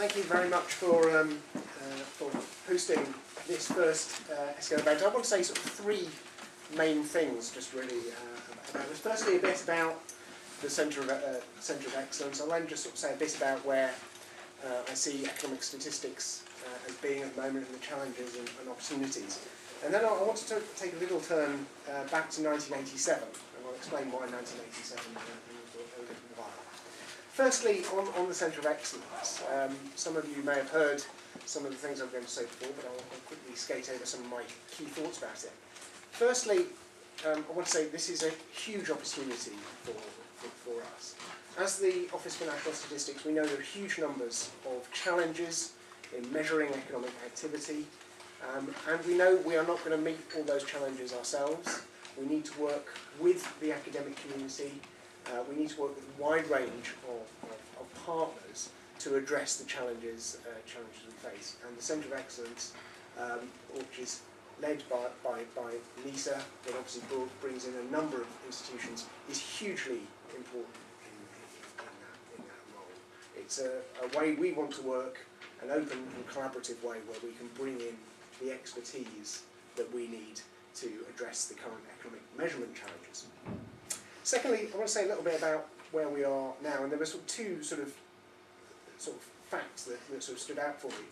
thank you very much for hosting this first ESCoE event. I want to say sort of three main things, just really about this. Firstly, a bit about the Centre of Excellence. I'll then just sort of say a bit about where I see economic statistics as being at the moment, and the challenges and opportunities. And then I want to take a little turn back to 1987, and I'll explain why 1987 in a little while. Firstly, on the Centre of Excellence, some of you may have heard some of the things I'm going to say before, but I'll quickly skate over some of my key thoughts about it. Firstly, I want to say this is a huge opportunity for us. As the Office for National Statistics, we know there are huge numbers of challenges in measuring economic activity, and we know we are not going to meet all those challenges ourselves. We need to work with the academic community. We need to work with a wide range of partners to address the challenges we face. And the Centre of Excellence, which is led by NIESR, that obviously brings in a number of institutions, is hugely important in that role. It's a way we want to work, an open and collaborative way where we can bring in the expertise that we need to address the current economic measurement challenges. Secondly, I want to say a little bit about where we are now, and there were sort of two sort of facts that sort of stood out for me.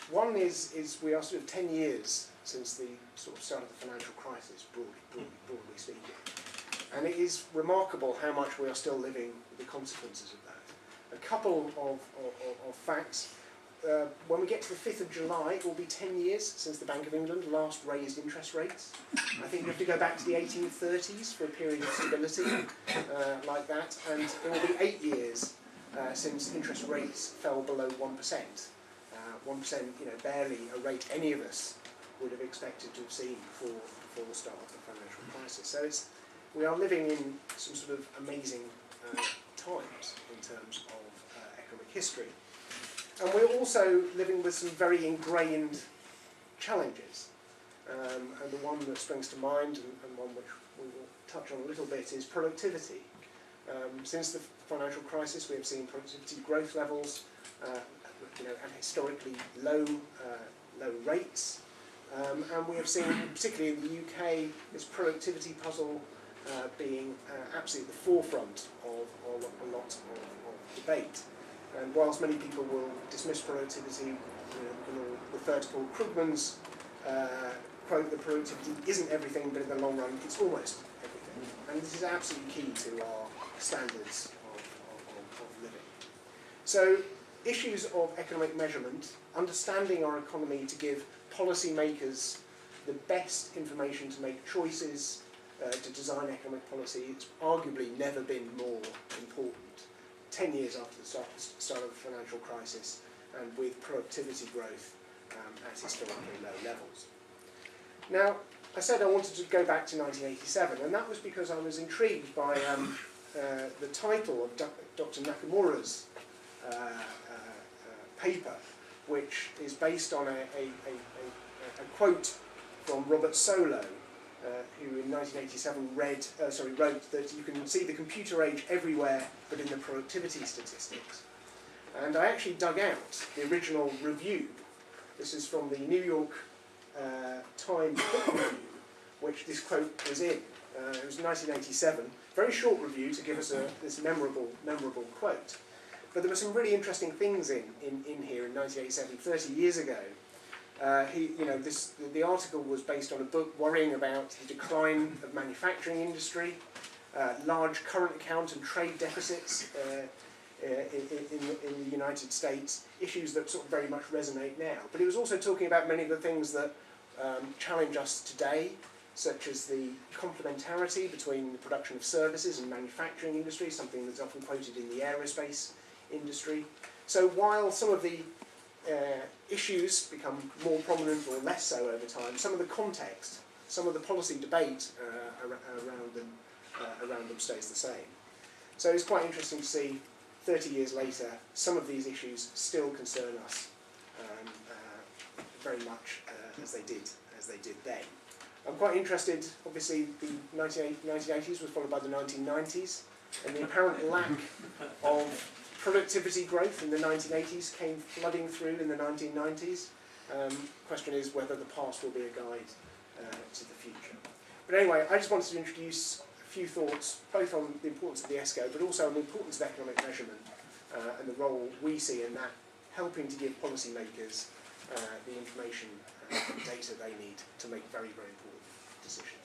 One is we are sort of 10 years since the sort of start of the financial crisis, broadly speaking, and it is remarkable how much we are still living with the consequences of that. A couple of facts. When we get to the 5th of July, it will be 10 years since the Bank of England last raised interest rates. I think you have to go back to the 1830s for a period of stability like that, and it will be 8 years since interest rates fell below 1%. 1%, barely a rate any of us would have expected to have seen before the start of the financial crisis. So we are living in some sort of amazing times in terms of economic history. And we're also living with some very ingrained challenges. And the one that springs to mind, and one which we will touch on a little bit, is productivity. Since the financial crisis, we have seen productivity growth levels at historically low rates. And we have seen, particularly in the UK, this productivity puzzle being absolutely at the forefront of a lot of debate. And whilst many people will dismiss productivity, we can all refer to Paul Krugman's quote that productivity isn't everything, but in the long run, it's almost everything. And this is absolutely key to our standards of living. So, issues of economic measurement, understanding our economy to give policymakers the best information to make choices, to design economic policy, it's arguably never been more important. 10 years after the start of the financial crisis, and with productivity growth at historically low levels. Now, I said I wanted to go back to 1987, and that was because I was intrigued by the title of Dr. Nakamura's paper, which is based on a quote from Robert Solow, who in 1987 wrote that you can see the computer age everywhere but in the productivity statistics. And I actually dug out the original review. This is from the New York Times book review, which this quote was in. It was 1987. Very short review to give us this memorable quote. But there were some really interesting things in here in 1987, 30 years ago. The article was based on a book worrying about the decline of manufacturing industry, large current account and trade deficits in the United States, issues that sort of very much resonate now. But it was also talking about many of the things that challenge us today, such as the complementarity between the production of services and manufacturing industry, something that's often quoted in the aerospace industry. So while some of the issues become more prominent or less so over time, some of the context, some of the policy debate around them stays the same. So it's quite interesting to see 30 years later some of these issues still concern us very much as they did then. I'm quite interested, obviously the 1980s was followed by the 1990s, and the apparent lack of productivity growth in the 1980s came flooding through in the 1990s. Question is whether the past will be a guide to the future. But anyway, I just wanted to introduce a few thoughts, both on the importance of the ESCoE, but also on the importance of economic measurement and the role we see in that, helping to give policymakers the information and data they need to make very, very important decisions.